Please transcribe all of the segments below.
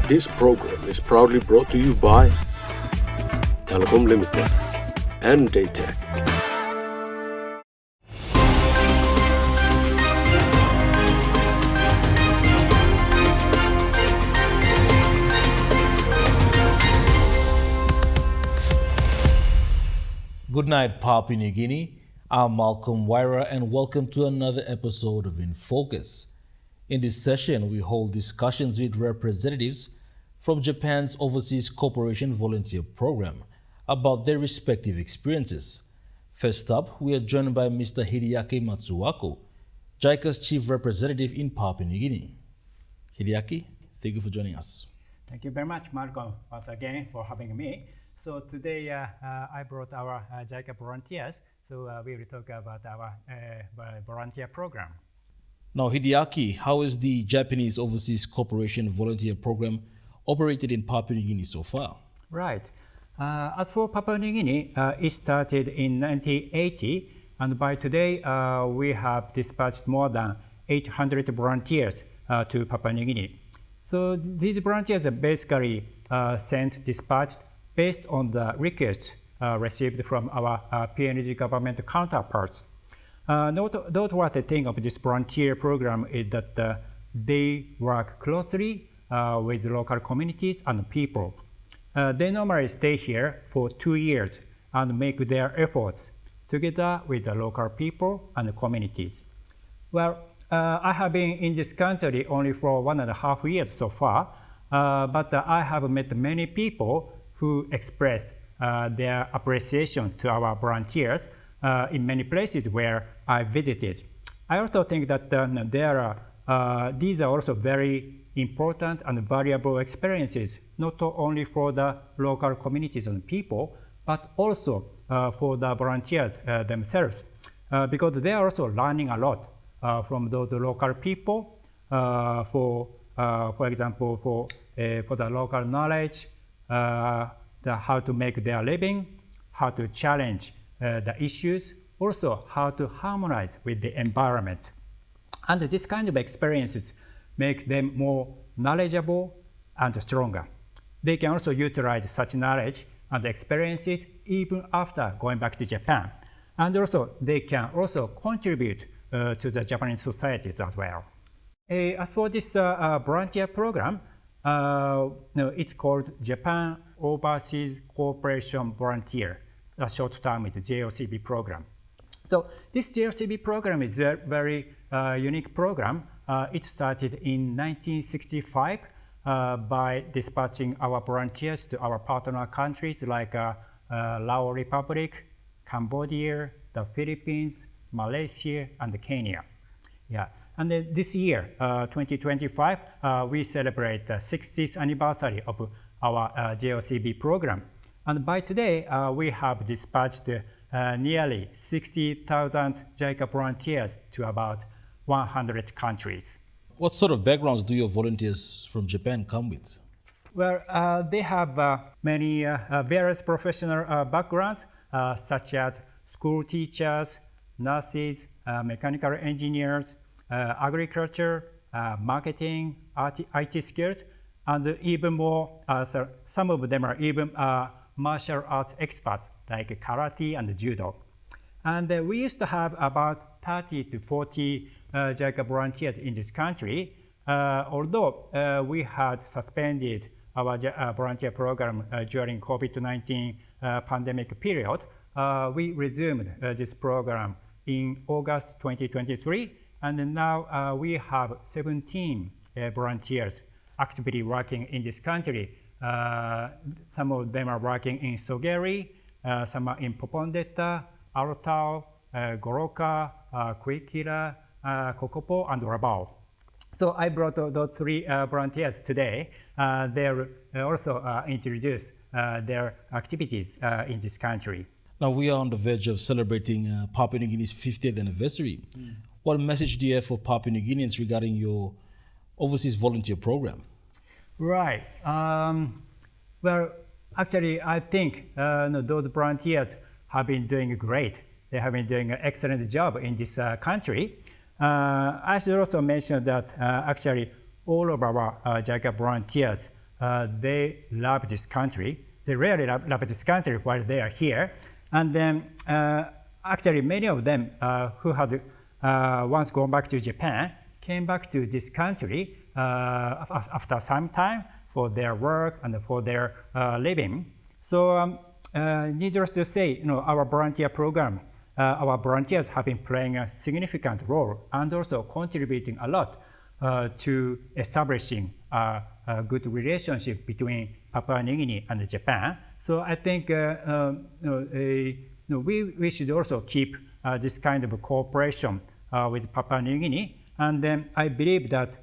This program is proudly brought to you by Telecom Limited and Daytech. Good night, Papua New Guinea. I'm Malcolm Wyra, and welcome to another episode of In Focus. In this session, we hold discussions with representatives from Japan's Overseas Cooperation Volunteer Program about their respective experiences. First up, we are joined by Mr. Hideaki Matsuwako, JICA's Chief Representative in Papua New Guinea. Hideaki, thank you for joining us. Thank you very much, Malcolm, once again for having me. So today I brought our JICA volunteers, so we will talk about our volunteer program. Now, Hideaki, how is the Japanese Overseas Cooperation Volunteer Program operated in Papua New Guinea so far? Right. As for Papua New Guinea, it started in 1980, and by today we have dispatched more than 800 volunteers to Papua New Guinea. So these volunteers are basically dispatched based on the requests received from our PNG government counterparts. Noteworthy thing of this volunteer program is that they work closely with local communities and people. They normally stay here for 2 years and make their efforts together with the local people and communities. Well, I have been in this country only for 1.5 years so far, but I have met many people who expressed their appreciation to our volunteers in many places where I visited. I also think that these are also very important and valuable experiences, not only for the local communities and people, but also for the volunteers themselves, because they are also learning a lot from the local people, for example, for the local knowledge, how to make their living, how to challenge the issues, also how to harmonize with the environment. And this kind of experiences make them more knowledgeable and stronger. They can also utilize such knowledge and experiences even after going back to Japan. And also they can also contribute to the Japanese societies as well. As for this volunteer program, it's called Japan Overseas Cooperation Volunteer. A short term is the JOCV program. So this JOCV program is a very unique program. It started in 1965 by dispatching our volunteers to our partner countries like Lao Republic, Cambodia, the Philippines, Malaysia, and Kenya. Yeah. And then this year, 2025, we celebrate the 60th anniversary of our JOCV program. And by today, we have dispatched nearly 60,000 JICA volunteers to about 100 countries. What sort of backgrounds do your volunteers from Japan come with? Well, they have many various professional backgrounds, such as school teachers, nurses, mechanical engineers, agriculture, marketing, IT skills, and even more, some of them are even martial arts experts like karate and judo. And we used to have about 30 to 40 JICA volunteers in this country, although we had suspended our volunteer program during COVID-19 pandemic period. We resumed this program in August 2023, and now we have 17 volunteers actively working in this country. Some of them are working in Sogeri, some are in Popondetta, Arotao, Goroka, Kuikira, Kokopo, and Rabaul. So I brought those 3 volunteers today. They also introduce their activities in this country. Now we are on the verge of celebrating Papua New Guinea's 50th anniversary. What message do you have for Papua New Guineans regarding your overseas volunteer program? Right. Well, actually, I think those volunteers have been doing great. They have been doing an excellent job in this country. I should also mention that actually all of our JICA volunteers they love this country. They really love this country while they are here. And then actually many of them who had once gone back to Japan came back to this country after some time for their work and for their living. So needless to say, our volunteer program, our volunteers have been playing a significant role and also contributing a lot to establishing a good relationship between Papua New Guinea and Japan. So I think we should also keep this kind of cooperation with Papua New Guinea. And then I believe that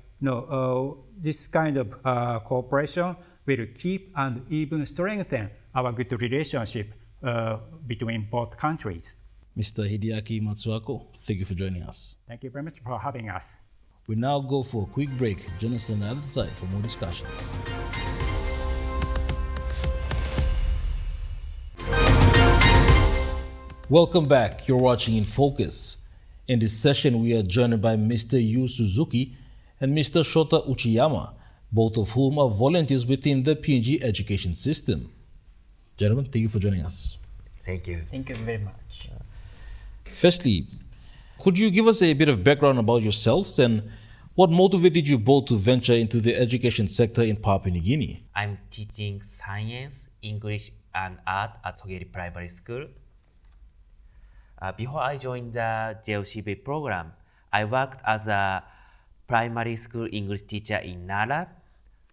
this kind of cooperation will keep and even strengthen our good relationship between both countries. Mr. Hideaki Matsuako, thank you for joining us. Thank you very much for having us. We now go for a quick break. Join us on the other side for more discussions. Welcome back. You're watching In Focus. In this session, we are joined by Mr. Yu Suzuki and Mr. Shota Uchiyama, both of whom are volunteers within the PNG education system. Gentlemen, thank you for joining us. Thank you. Thank you very much. Firstly, could you give us a bit of background about yourselves and what motivated you both to venture into the education sector in Papua New Guinea? I'm teaching science, English, and art at Sogeri Primary School. Before I joined the JOCB program, I worked as a primary school English teacher in Nara.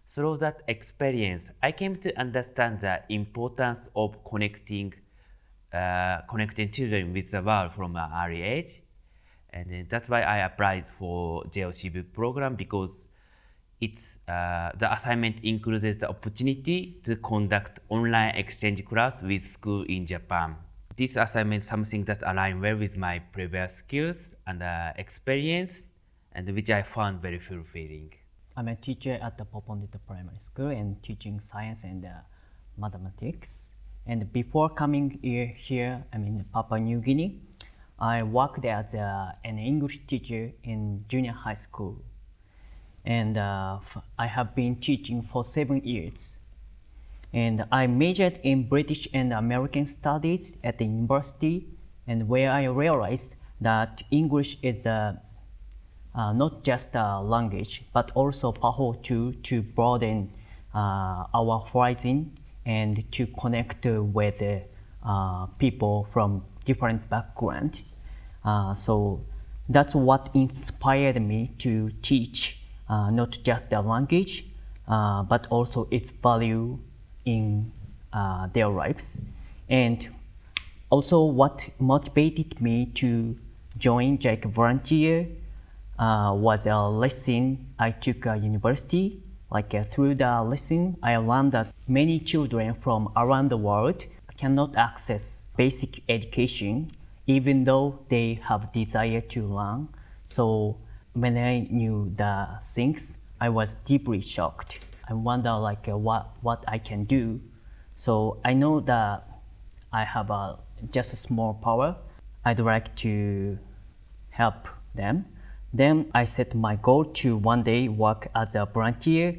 Through that experience, I came to understand the importance of connecting children with the world from an early age. And that's why I applied for JOCB program, because it's the assignment includes the opportunity to conduct online exchange class with school in Japan. This assignment is something that aligns well with my previous skills and experience, and which I found very fulfilling. I'm a teacher at the Popondita Primary School and teaching science and mathematics. And before coming here, I'm in Papua New Guinea. I worked as an English teacher in junior high school. And I have been teaching for 7 years. And I majored in British and American Studies at the university, and where I realized that English is not just a language, but also powerful to broaden our horizon and to connect with people from different backgrounds. So that's what inspired me to teach not just the language, but also its value in their lives. And also what motivated me to join JICA volunteer was a lesson I took at university. Through the lesson, I learned that many children from around the world cannot access basic education even though they have desire to learn. So when I knew the things, I was deeply shocked. I wonder what I can do. So I know that I have just a small power. I'd like to help them. Then I set my goal to one day work as a volunteer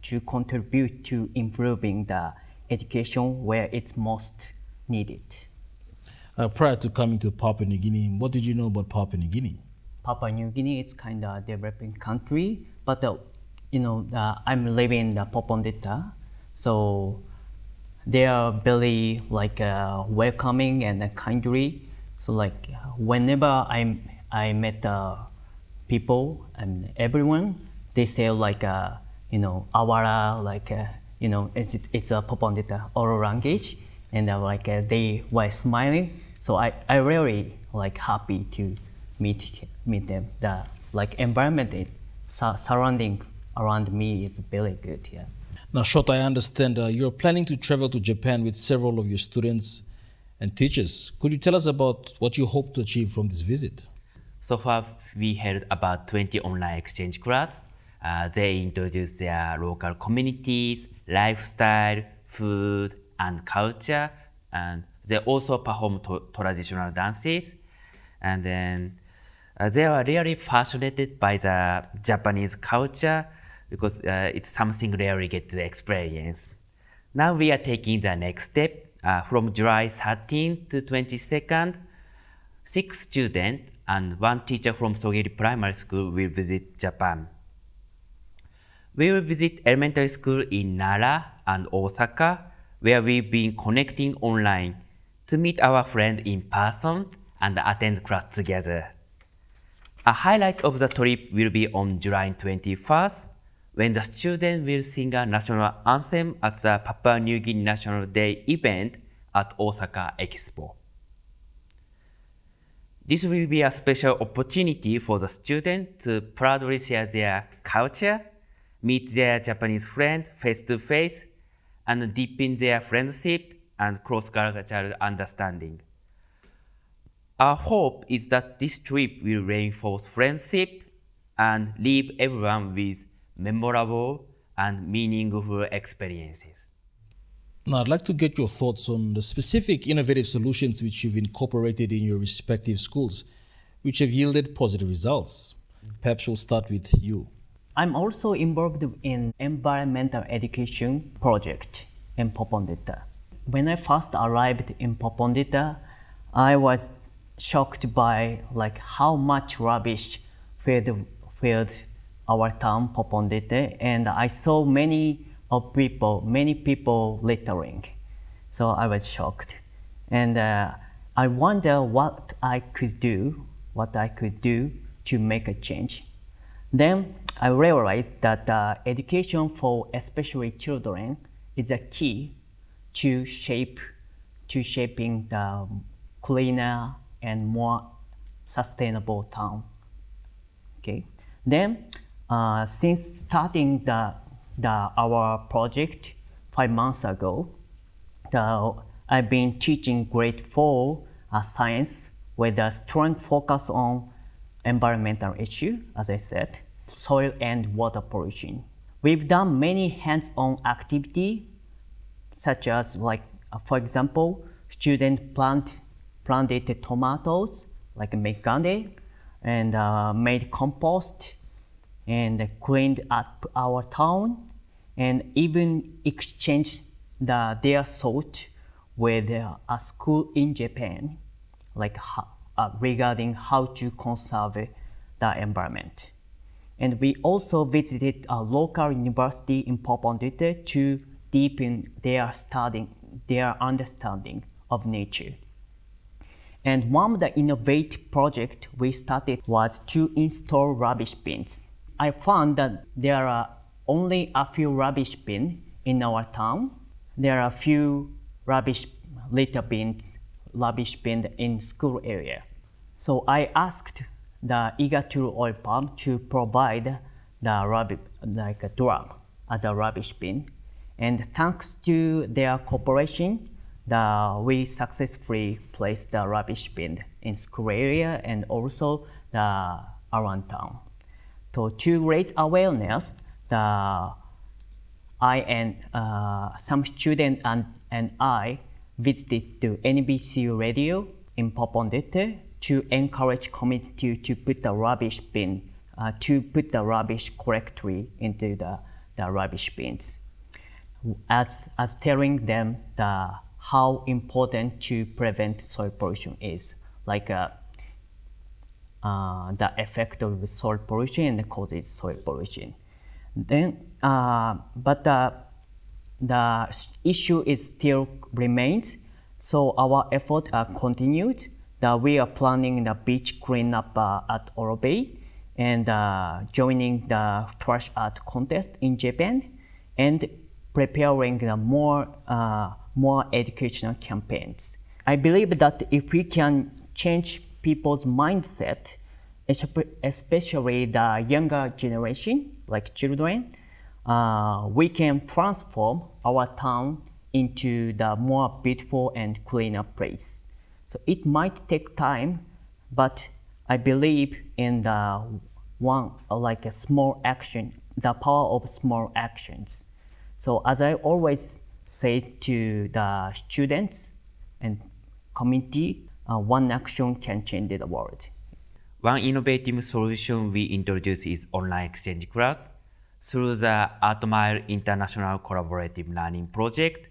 to contribute to improving the education where it's most needed. Prior to coming to Papua New Guinea, what did you know about Papua New Guinea? Papua New Guinea is kind of a developing country, but I'm living in Popondita, so they are very welcoming and kindly. So whenever I met people and everyone, they say awara, it's a Popondita oral language, and they were smiling. So I really happy to meet them. The environment surrounding around me is very good. Yeah. Now, Shota, I understand you're planning to travel to Japan with several of your students and teachers. Could you tell us about what you hope to achieve from this visit? So far, we held about 20 online exchange classes. They introduced their local communities, lifestyle, food, and culture, and they also perform traditional dances. And then they are really fascinated by the Japanese culture, because it's something rarely get to experience. Now we are taking the next step. From July 13th to 22nd, 6 students and 1 teacher from Sogeri Primary School will visit Japan. We will visit elementary school in Nara and Osaka, where we've been connecting online to meet our friends in person and attend class together. A highlight of the trip will be on July 21st, when the students will sing a national anthem at the Papua New Guinea National Day event at Osaka Expo. This will be a special opportunity for the students to proudly share their culture, meet their Japanese friends face to face, and deepen their friendship and cross-cultural understanding. Our hope is that this trip will reinforce friendship and leave everyone with memorable and meaningful experiences. Now, I'd like to get your thoughts on the specific innovative solutions which you've incorporated in your respective schools, which have yielded positive results. Perhaps we'll start with you. I'm also involved in environmental education project in Popondetta. When I first arrived in Popondetta, I was shocked by how much rubbish filled our town Popondetta, and I saw many people littering. So I was shocked, and I wonder what I could do to make a change. Then I realized that education for especially children is a key to shaping the cleaner and more sustainable town. Okay. Then, since starting our project 5 months ago, I've been teaching grade 4 science with a strong focus on environmental issue, as I said, soil and water pollution. We've done many hands-on activity, such as for example, students planted tomatoes, make garden, and made compost, and cleaned up our town, and even exchanged their thoughts with a school in Japan, regarding how to conserve the environment. And we also visited a local university in Popondetta to deepen their understanding of nature. And one of the innovative projects we started was to install rubbish bins. I found that there are only a few rubbish bins in our town. There are a few rubbish bins in school area. So I asked the Igatur oil palm to provide the a drum as a rubbish bin. And thanks to their cooperation, we successfully placed the rubbish bin in school area and also around town. So to raise awareness, I and some students and I visited to NBC radio in Popondetta to encourage community to put the rubbish bin, to put the rubbish correctly into the rubbish bins, as telling them how important to prevent soil pollution is, the effect of soil pollution and the causes soil pollution. Then, but the issue is still remains, so our effort are continued. We are planning the beach cleanup at Orobe and joining the trash art contest in Japan and preparing the more educational campaigns. I believe that if we can change people's mindset, especially the younger generation, like children, we can transform our town into the more beautiful and cleaner place. So it might take time, but I believe in a small action, the power of small actions. So as I always say to the students and community, one action can change the world. One innovative solution we introduced is online exchange class. through the ATMILE International Collaborative Learning Project.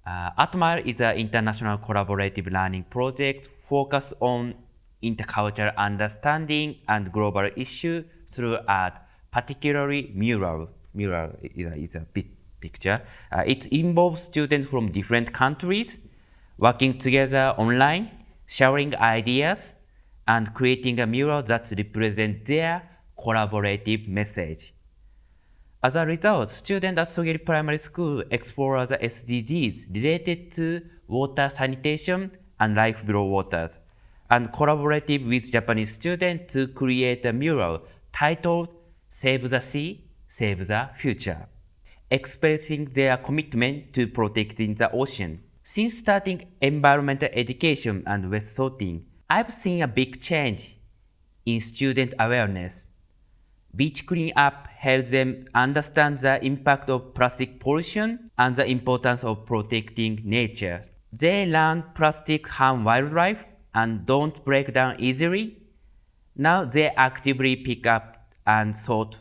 ATMILE is an international collaborative learning project focused on intercultural understanding and global issues through art, particularly mural. Mural is a big picture. It involves students from different countries working together online, sharing ideas, and creating a mural that represents their collaborative message. As a result, students at Sogeri Primary School explore the SDGs related to water sanitation and life below waters, and collaborated with Japanese students to create a mural titled Save the Sea, Save the Future, expressing their commitment to protecting the ocean. Since starting environmental education and waste sorting, I've seen a big change in student awareness. Beach cleanup helps them understand the impact of plastic pollution and the importance of protecting nature. They learn plastic harm wildlife and don't break down easily. Now they actively pick up and sort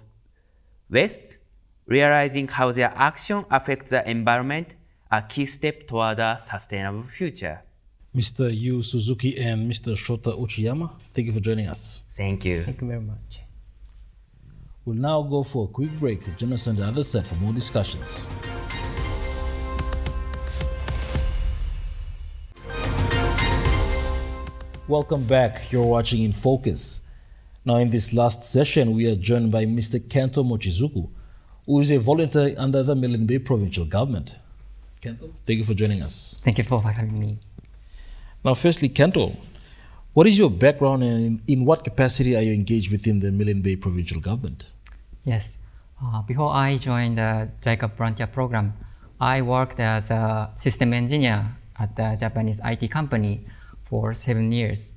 waste, realizing how their action affects the environment, a key step toward a sustainable future. Mr. Yu Suzuki and Mr. Shota Uchiyama, thank you for joining us. Thank you. Thank you very much. We'll now go for a quick break. Join us on the other side for more discussions. Welcome back. You're watching In Focus. Now, in this last session, we are joined by Mr. Kento Mochizuku, who is a volunteer under the Milne Bay Provincial Government. Kento, thank you for joining us. Thank you for having me. Now, firstly, Kento, what is your background and in what capacity are you engaged within the Milne Bay Provincial Government? Yes, before I joined the JICA Frontier program, I worked as a system engineer at the Japanese IT company for 7 years.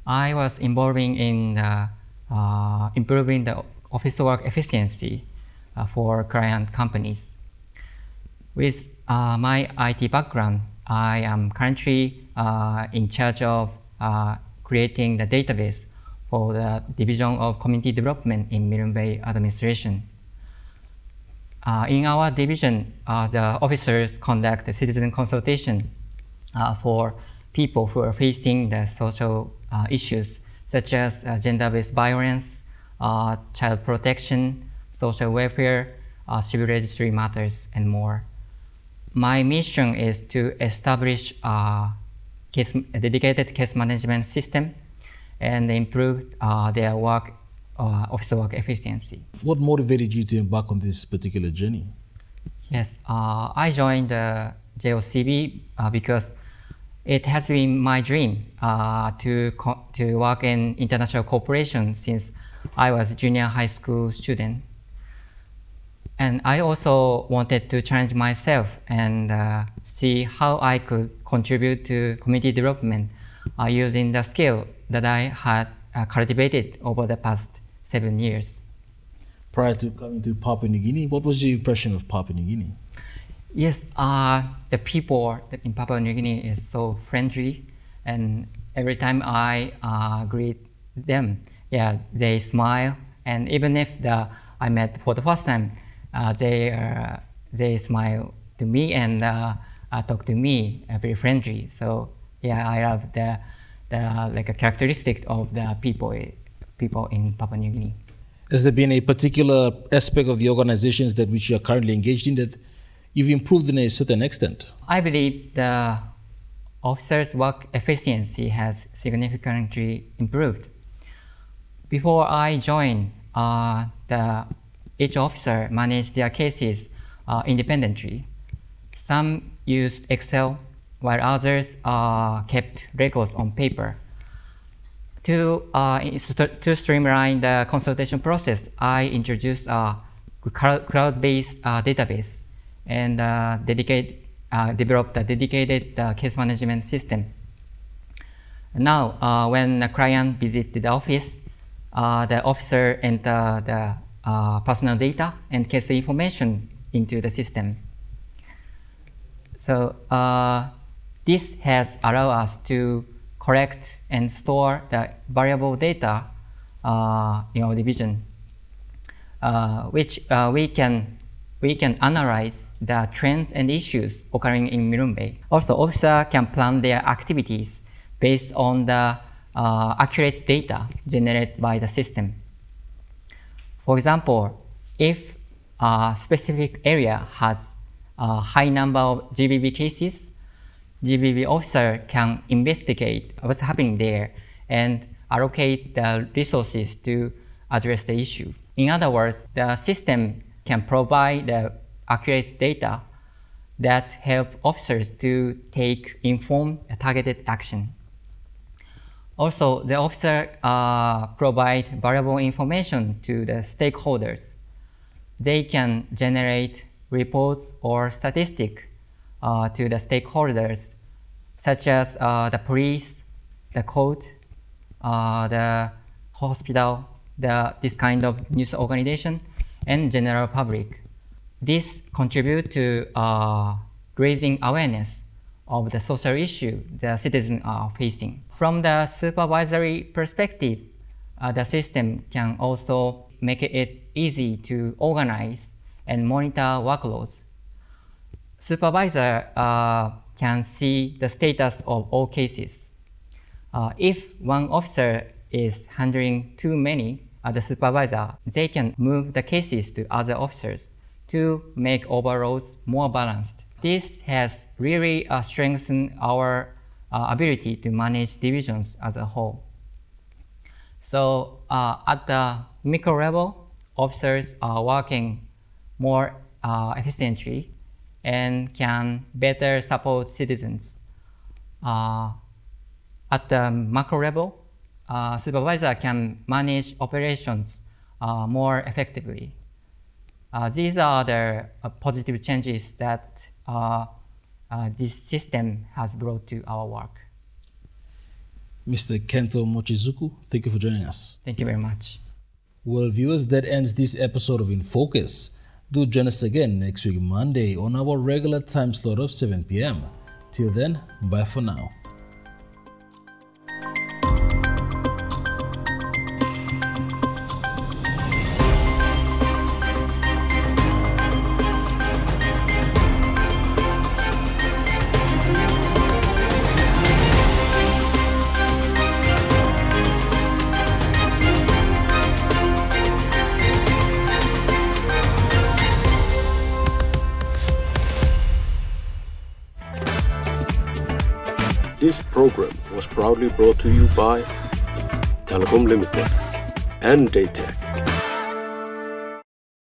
I was involving in improving the office work efficiency for client companies. With my IT background, I am currently in charge of creating the database for the Division of Community Development in Milne Bay Administration. In our division, the officers conduct the citizen consultation for people who are facing the social issues such as gender-based violence, child protection, social welfare, civil registry matters, and more. My mission is to establish a dedicated case management system and improve their work, office work efficiency. What motivated you to embark on this particular journey? Yes, I joined the JOCB because it has been my dream to work in international cooperation since I was a junior high school student. And I also wanted to challenge myself and see how I could contribute to community development using the skill that I had cultivated over the past 7 years. Prior to coming to Papua New Guinea, what was your impression of Papua New Guinea? Yes, the people in Papua New Guinea is so friendly, and every time I greet them, yeah, they smile, and even if I met for the first time, they smile to me and talk to me, very friendly. So yeah, I love the like a characteristic of the people in Papua New Guinea. Has there been a particular aspect of the organizations that which you are currently engaged in that you've improved in a certain extent? I believe the officers' work efficiency has significantly improved. Before I joined, each officer managed their cases independently. Some used Excel, while others kept records on paper. To streamline the consultation process, I introduced a cloud-based database and developed a dedicated case management system. Now, when a client visits the office, the officer enters the personal data and case information into the system. So this has allowed us to collect and store the variable data in our division. which we can analyze the trends and issues occurring in Milne Bay. Also, officers can plan their activities based on the accurate data generated by the system. For example, if a specific area has a high number of GBV cases, GBV officer can investigate what's happening there and allocate the resources to address the issue. In other words, the system can provide the accurate data that help officers to take informed, targeted action. Also, the officer provide valuable information to the stakeholders. They can generate reports or statistics to the stakeholders, such as the police, the court, the hospital, this kind of news organization, and general public. This contributes to raising awareness of the social issue the citizens are facing. From the supervisory perspective, the system can also make it easy to organize and monitor workloads. Supervisor can see the status of all cases. If one officer is handling too many, the supervisor, they can move the cases to other officers to make overalls more balanced. This has really strengthened our ability to manage divisions as a whole. So at the micro level, officers are working more efficiently and can better support citizens. At the macro level, supervisor can manage operations more effectively. These are the positive changes that this system has brought to our work. Mr. Kento Mochizuku, thank you for joining us. Thank you very much. Well, viewers, that ends this episode of In Focus. Do join us again next week, Monday, on our regular time slot of 7 p.m. Till then, bye for now. This program was proudly brought to you by Telecom Limited and JICA.